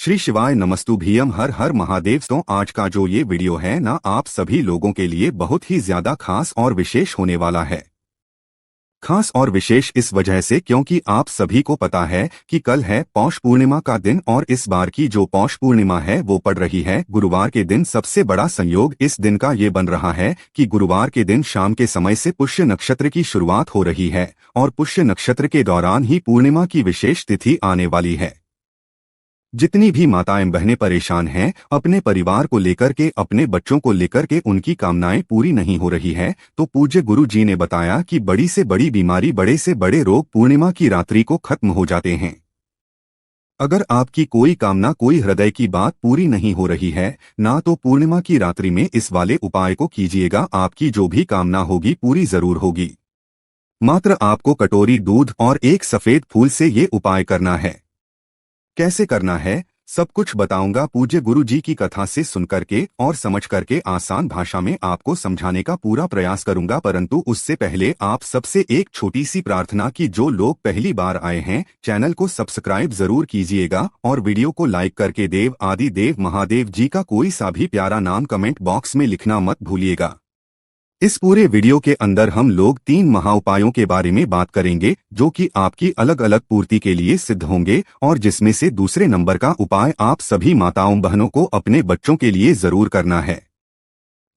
श्री शिवाय नमस्तुभ्यम हर हर महादेव। तो आज का जो ये वीडियो है ना, आप सभी लोगों के लिए बहुत ही ज्यादा खास और विशेष होने वाला है। खास और विशेष इस वजह से क्योंकि आप सभी को पता है कि कल है पौष पूर्णिमा का दिन और इस बार की जो पौष पूर्णिमा है वो पड़ रही है गुरुवार के दिन। सबसे बड़ा संयोग इस दिन का ये बन रहा है कि गुरुवार के दिन शाम के समय से पुष्य नक्षत्र की शुरुआत हो रही है और पुष्य नक्षत्र के दौरान ही पूर्णिमा की विशेष तिथि आने वाली है। जितनी भी माताएं बहनें परेशान हैं अपने परिवार को लेकर के, अपने बच्चों को लेकर के, उनकी कामनाएं पूरी नहीं हो रही है, तो पूज्य गुरु जी ने बताया कि बड़ी से बड़ी बीमारी, बड़े से बड़े रोग पूर्णिमा की रात्रि को खत्म हो जाते हैं। अगर आपकी कोई कामना, कोई हृदय की बात पूरी नहीं हो रही है ना, तो पूर्णिमा की रात्रि में इस वाले उपाय को कीजिएगा। आपकी जो भी कामना होगी पूरी जरूर होगी। मात्र आपको कटोरी दूध और एक सफेद फूल से ये उपाय करना है। कैसे करना है सब कुछ बताऊंगा पूज्य गुरु जी की कथा से सुन करके और समझ करके आसान भाषा में आपको समझाने का पूरा प्रयास करूंगा। परंतु उससे पहले आप सबसे एक छोटी सी प्रार्थना की जो लोग पहली बार आए हैं चैनल को सब्सक्राइब जरूर कीजिएगा और वीडियो को लाइक करके देव आदि देव महादेव जी का कोई सा भी प्यारा नाम कमेंट बॉक्स में लिखना मत भूलिएगा। इस पूरे वीडियो के अंदर हम लोग 3 महाउपायों के बारे में बात करेंगे जो कि आपकी अलग अलग पूर्ति के लिए सिद्ध होंगे और जिसमें से दूसरे नंबर का उपाय आप सभी माताओं बहनों को अपने बच्चों के लिए जरूर करना है।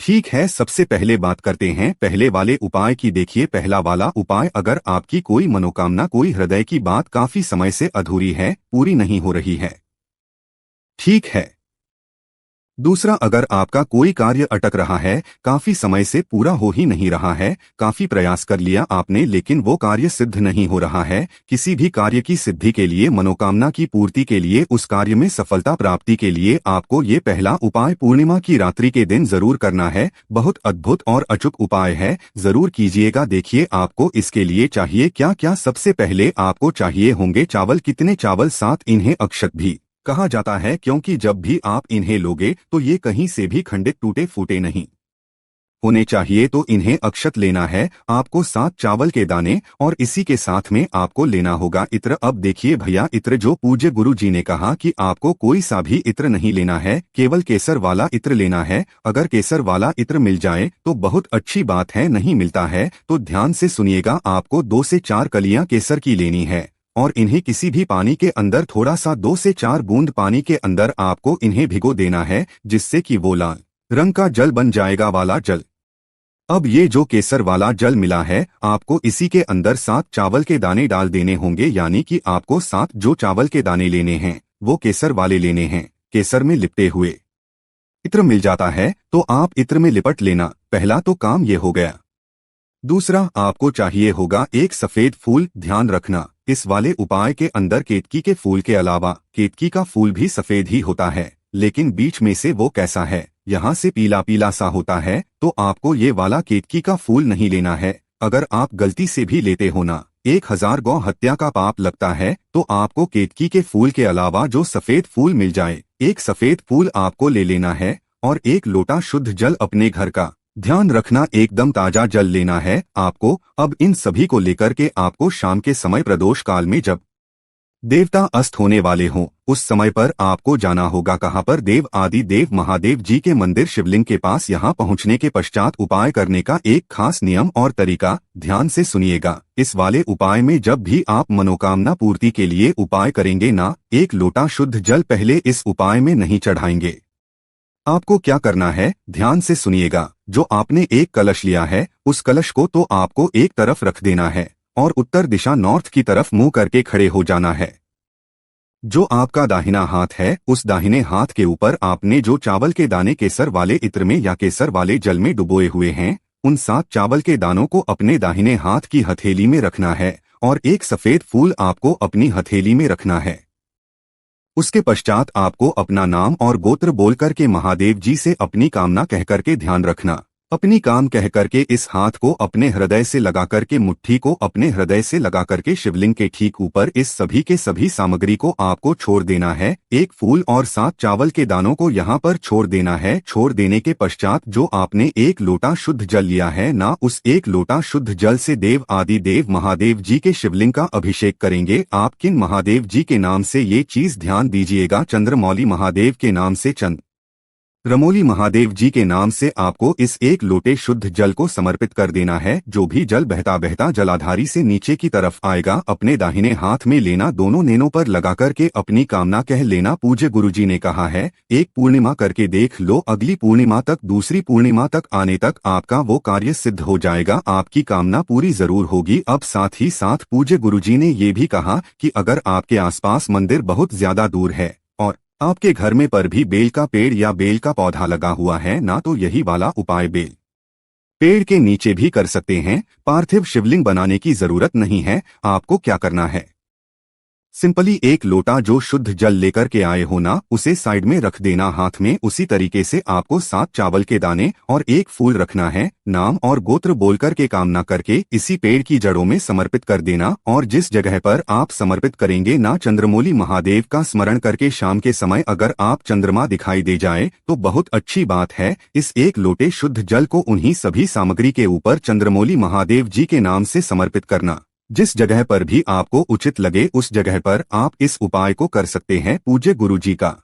ठीक है, सबसे पहले बात करते हैं पहले वाले उपाय की। देखिए, पहला वाला उपाय, अगर आपकी कोई मनोकामना, कोई हृदय की बात काफी समय से अधूरी है, पूरी नहीं हो रही है, ठीक है। दूसरा, अगर आपका कोई कार्य अटक रहा है, काफी समय से पूरा हो ही नहीं रहा है, काफी प्रयास कर लिया आपने लेकिन वो कार्य सिद्ध नहीं हो रहा है। किसी भी कार्य की सिद्धि के लिए, मनोकामना की पूर्ति के लिए, उस कार्य में सफलता प्राप्ति के लिए आपको ये पहला उपाय पूर्णिमा की रात्रि के दिन जरूर करना है। बहुत अद्भुत और अचूक उपाय है, जरूर कीजिएगा। देखिए, आपको इसके लिए चाहिए क्या क्या। सबसे पहले आपको चाहिए होंगे चावल। कितने चावल? 7। इन्हें अक्षत भी कहा जाता है क्योंकि जब भी आप इन्हें लोगे तो ये कहीं से भी खंडित, टूटे फूटे नहीं होने चाहिए, तो इन्हें अक्षत लेना है आपको। 7 चावल के दाने और इसी के साथ में आपको लेना होगा इत्र। अब देखिए भैया, इत्र जो पूज्य गुरु जी ने कहा कि आपको कोई सा भी इत्र नहीं लेना है, केवल केसर वाला इत्र लेना है। अगर केसर वाला इत्र मिल जाए तो बहुत अच्छी बात है, नहीं मिलता है तो ध्यान से सुनिएगा। आपको 2 से 4 कलियां केसर की लेनी है और इन्हें किसी भी पानी के अंदर, थोड़ा सा 2 से 4 बूंद पानी के अंदर आपको इन्हें भिगो देना है, जिससे कि वो लाल रंग का जल बन जाएगा, वाला जल। अब ये जो केसर वाला जल मिला है, आपको इसी के अंदर 7 चावल के दाने डाल देने होंगे, यानी कि आपको 7 जो चावल के दाने लेने हैं वो केसर वाले लेने हैं। केसर में लिपटे हुए इत्र मिल जाता है तो आप इत्र में लिपट लेना। पहला तो काम ये हो गया। दूसरा, आपको चाहिए होगा एक सफेद फूल। ध्यान रखना, इस वाले उपाय के अंदर केतकी के फूल के अलावा, केतकी का फूल भी सफेद ही होता है लेकिन बीच में से वो कैसा है, यहाँ से पीला पीला सा होता है, तो आपको ये वाला केतकी का फूल नहीं लेना है। अगर आप गलती से भी लेते हो ना, 1000 गौ हत्या का पाप लगता है। तो आपको केतकी के फूल के अलावा जो सफेद फूल मिल जाए, एक सफेद फूल आपको ले लेना है और 1 लोटा शुद्ध जल अपने घर का, ध्यान रखना एकदम ताजा जल लेना है आपको। अब इन सभी को लेकर के आपको शाम के समय प्रदोष काल में, जब देवता अस्त होने वाले हों, उस समय पर आपको जाना होगा कहाँ पर? देव आदि देव महादेव जी के मंदिर, शिवलिंग के पास। यहाँ पहुँचने के पश्चात उपाय करने का एक खास नियम और तरीका ध्यान से सुनिएगा। इस वाले उपाय में जब भी आप मनोकामना पूर्ति के लिए उपाय करेंगे ना, 1 लोटा शुद्ध जल पहले इस उपाय में नहीं चढ़ाएंगे। आपको क्या करना है, ध्यान से सुनिएगा। जो आपने एक कलश लिया है, उस कलश को तो आपको एक तरफ रख देना है और उत्तर दिशा, नॉर्थ की तरफ मुंह करके खड़े हो जाना है। जो आपका दाहिना हाथ है, उस दाहिने हाथ के ऊपर आपने जो चावल के दाने केसर वाले इत्र में या केसर वाले जल में डुबोए हुए हैं, उन 7 चावल के दानों को अपने दाहिने हाथ की हथेली में रखना है और एक सफेद फूल आपको अपनी हथेली में रखना है। उसके पश्चात आपको अपना नाम और गोत्र बोल करके महादेव जी से अपनी कामना कहकर के, ध्यान रखना, अपनी काम कह करके इस हाथ को अपने हृदय से लगा करके, मुट्ठी को अपने हृदय से लगा करके शिवलिंग के ठीक ऊपर इस सभी के सभी सामग्री को आपको छोड़ देना है। एक फूल और 7 चावल के दानों को यहाँ पर छोड़ देना है। छोड़ देने के पश्चात जो आपने 1 लोटा शुद्ध जल लिया है ना, उस 1 लोटा शुद्ध जल से देव आदि देव महादेव जी के शिवलिंग का अभिषेक करेंगे। आप किन महादेव जी के नाम से ये चीज ध्यान दीजिएगा, चंद्रमौली महादेव के नाम से, रमोली महादेव जी के नाम से आपको इस 1 लोटे शुद्ध जल को समर्पित कर देना है। जो भी जल बहता बहता जलाधारी से नीचे की तरफ आएगा, अपने दाहिने हाथ में लेना, दोनों नैनों पर लगा करके अपनी कामना कह लेना। पूज्य गुरुजी ने कहा है, एक पूर्णिमा करके देख लो, अगली पूर्णिमा तक, दूसरी पूर्णिमा तक आने तक आपका वो कार्य सिद्ध हो जाएगा, आपकी कामना पूरी जरूर होगी। अब साथ ही साथ पूज्य गुरुजी ने ये भी कहा कि अगर आपके आसपास मंदिर बहुत ज्यादा दूर है और आपके घर में पर भी बेल का पेड़ या बेल का पौधा लगा हुआ है ना, तो यही वाला उपाय बेल पेड़ के नीचे भी कर सकते हैं। पार्थिव शिवलिंग बनाने की जरूरत नहीं है। आपको क्या करना है, सिंपली 1 लोटा जो शुद्ध जल लेकर के आए हो ना, उसे साइड में रख देना हाथ में। उसी तरीके से आपको 7 चावल के दाने और 1 फूल रखना है। नाम और गोत्र बोलकर के कामना करके इसी पेड़ की जड़ों में समर्पित कर देना। और जिस जगह पर आप समर्पित करेंगे ना, चंद्रमौली महादेव का स्मरण करके शाम के समय अगर आप चंद्रमा दिखाई दे जाए तो बहुत अच्छी बात है। इस 1 लोटे शुद्ध जल को उन्हीं सभी सामग्री के ऊपर चंद्रमौली महादेव जी के नाम से समर्पित करना। जिस जगह पर भी आपको उचित लगे उस जगह पर आप इस उपाय को कर सकते हैं। पूज्य गुरुजी का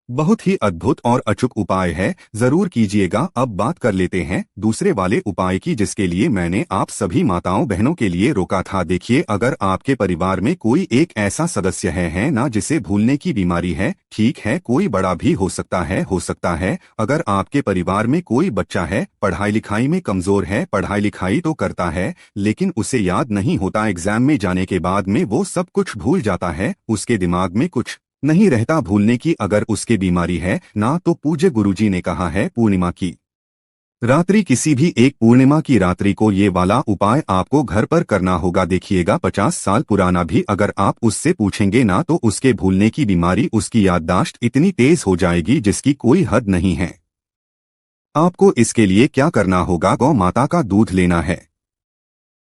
बहुत ही अद्भुत और अचूक उपाय है, जरूर कीजिएगा। अब बात कर लेते हैं दूसरे वाले उपाय की, जिसके लिए मैंने आप सभी माताओं बहनों के लिए रोका था। देखिए, अगर आपके परिवार में कोई एक ऐसा सदस्य है ना जिसे भूलने की बीमारी है, ठीक है, कोई बड़ा भी हो सकता है। अगर आपके परिवार में कोई बच्चा है, पढ़ाई लिखाई में कमजोर है, पढ़ाई लिखाई तो करता है लेकिन उसे याद नहीं होता, एग्जाम में जाने के बाद में वो सब कुछ भूल जाता है, उसके दिमाग में कुछ नहीं रहता भूलने की, अगर उसकी बीमारी है ना, तो पूज्य गुरुजी ने कहा है पूर्णिमा की रात्रि, किसी भी एक पूर्णिमा की रात्रि को ये वाला उपाय आपको घर पर करना होगा। देखिएगा, 50 साल पुराना भी अगर आप उससे पूछेंगे ना, तो उसके भूलने की बीमारी, उसकी याददाश्त इतनी तेज हो जाएगी जिसकी कोई हद नहीं है। आपको इसके लिए क्या करना होगा, गौ माता का दूध लेना है।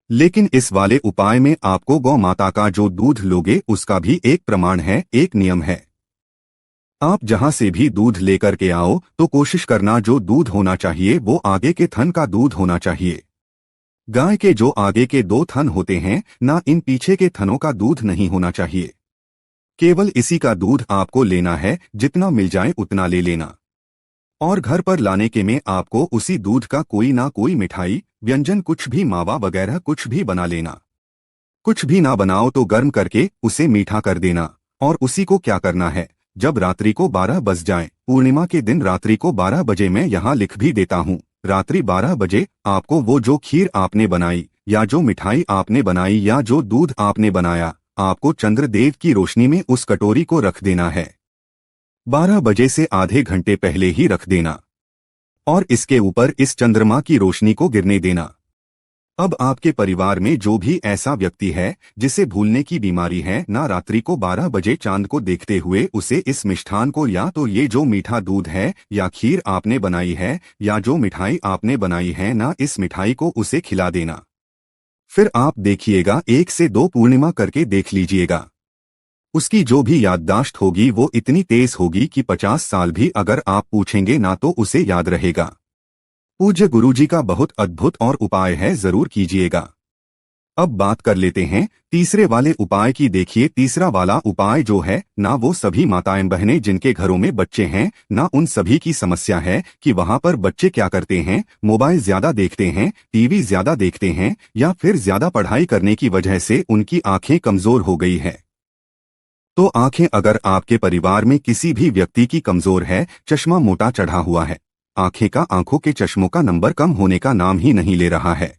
लेकिन इस वाले उपाय में आपको गौ माता का जो दूध लोगे उसका भी एक प्रमाण है, एक नियम है। आप जहां से भी दूध लेकर के आओ तो कोशिश करना जो दूध होना चाहिए वो आगे के थन का दूध होना चाहिए। गाय के जो आगे के 2 थन होते हैं ना, इन पीछे के थनों का दूध नहीं होना चाहिए। केवल इसी का दूध आपको लेना है, जितना मिल जाए उतना ले लेना। और घर पर लाने के में आपको उसी दूध का कोई ना कोई मिठाई, व्यंजन, कुछ भी मावा वगैरह कुछ भी बना लेना। कुछ भी ना बनाओ तो गर्म करके उसे मीठा कर देना। और उसी को क्या करना है, जब रात्रि को 12 बज जाए, पूर्णिमा के दिन रात्रि को 12 बजे, मैं यहाँ लिख भी देता हूँ, रात्रि 12 बजे आपको वो जो खीर आपने बनाई या जो मिठाई आपने बनाई या जो दूध आपने बनाया, आपको चंद्रदेव की रोशनी में उस कटोरी को रख देना है। 12 बजे से आधे घंटे पहले ही रख देना और इसके ऊपर इस चंद्रमा की रोशनी को गिरने देना। अब आपके परिवार में जो भी ऐसा व्यक्ति है जिसे भूलने की बीमारी है ना, रात्रि को 12 बजे चांद को देखते हुए उसे इस मिष्ठान को, या तो ये जो मीठा दूध है या खीर आपने बनाई है या जो मिठाई आपने बनाई है ना, इस मिठाई को उसे खिला देना। फिर आप देखिएगा, 1 से 2 पूर्णिमा करके देख लीजिएगा, उसकी जो भी याददाश्त होगी वो इतनी तेज होगी कि 50 साल भी अगर आप पूछेंगे ना तो उसे याद रहेगा। पूज्य गुरुजी का बहुत अद्भुत और उपाय है, जरूर कीजिएगा। अब बात कर लेते हैं तीसरे वाले उपाय की। देखिए, तीसरा वाला उपाय जो है ना, वो सभी माताएं बहनें जिनके घरों में बच्चे हैं ना, उन सभी की समस्या है कि वहां पर बच्चे क्या करते हैं, मोबाइल ज्यादा देखते हैं, टीवी ज्यादा देखते हैं, या फिर ज्यादा पढ़ाई करने की वजह से उनकी आंखें कमजोर हो गई है। तो आंखें अगर आपके परिवार में किसी भी व्यक्ति की कमजोर है, चश्मा मोटा चढ़ा हुआ है, आंखों के चश्मों का नंबर कम होने का नाम ही नहीं ले रहा है,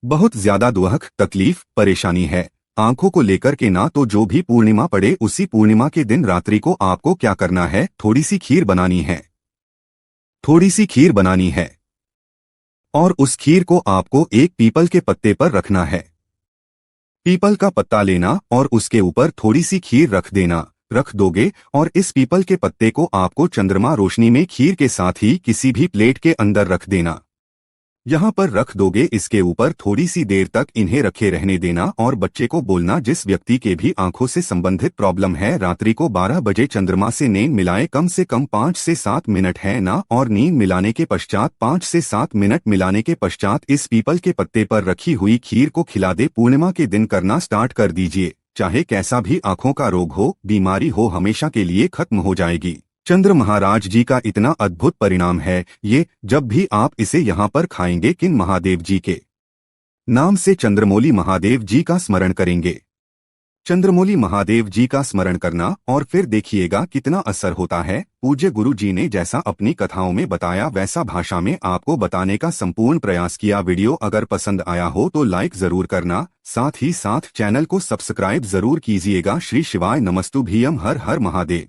बहुत ज्यादा दुख, तकलीफ, परेशानी है आंखों को लेकर के ना, तो जो भी पूर्णिमा पड़े उसी पूर्णिमा के दिन रात्रि को आपको क्या करना है, थोड़ी सी खीर बनानी है। और उस खीर को आपको एक पीपल के पत्ते पर रखना है। पीपल का पत्ता लेना और उसके ऊपर थोड़ी सी खीर रख देना। रख दोगे और इस पीपल के पत्ते को आपको चंद्रमा रोशनी में खीर के साथ ही किसी भी प्लेट के अंदर रख देना। यहाँ पर रख दोगे, इसके ऊपर थोड़ी सी देर तक इन्हें रखे रहने देना और बच्चे को बोलना, जिस व्यक्ति के भी आंखों से संबंधित प्रॉब्लम है रात्रि को 12 बजे चंद्रमा से नींद मिलाए, कम से कम 5 से 7 मिनट है ना, और नींद मिलाने के पश्चात 5 से 7 मिनट मिलाने के पश्चात इस पीपल के पत्ते पर रखी हुई खीर को खिला दे। पूर्णिमा के दिन करना स्टार्ट कर दीजिए, चाहे कैसा भी आंखों का रोग हो, बीमारी हो, हमेशा के लिए खत्म हो जाएगी। चंद्र महाराज जी का इतना अद्भुत परिणाम है ये, जब भी आप इसे यहाँ पर खाएंगे किन महादेव जी के नाम से चंद्रमौली महादेव जी का स्मरण करेंगे। चंद्रमौली महादेव जी का स्मरण करना और फिर देखिएगा कितना असर होता है। पूज्य गुरु जी ने जैसा अपनी कथाओं में बताया वैसा भाषा में आपको बताने का संपूर्ण प्रयास किया। वीडियो अगर पसंद आया हो तो लाइक जरूर करना, साथ ही साथ चैनल को सब्सक्राइब जरूर कीजिएगा। श्री शिवाय नमस्तुभ्यम। हर हर महादेव।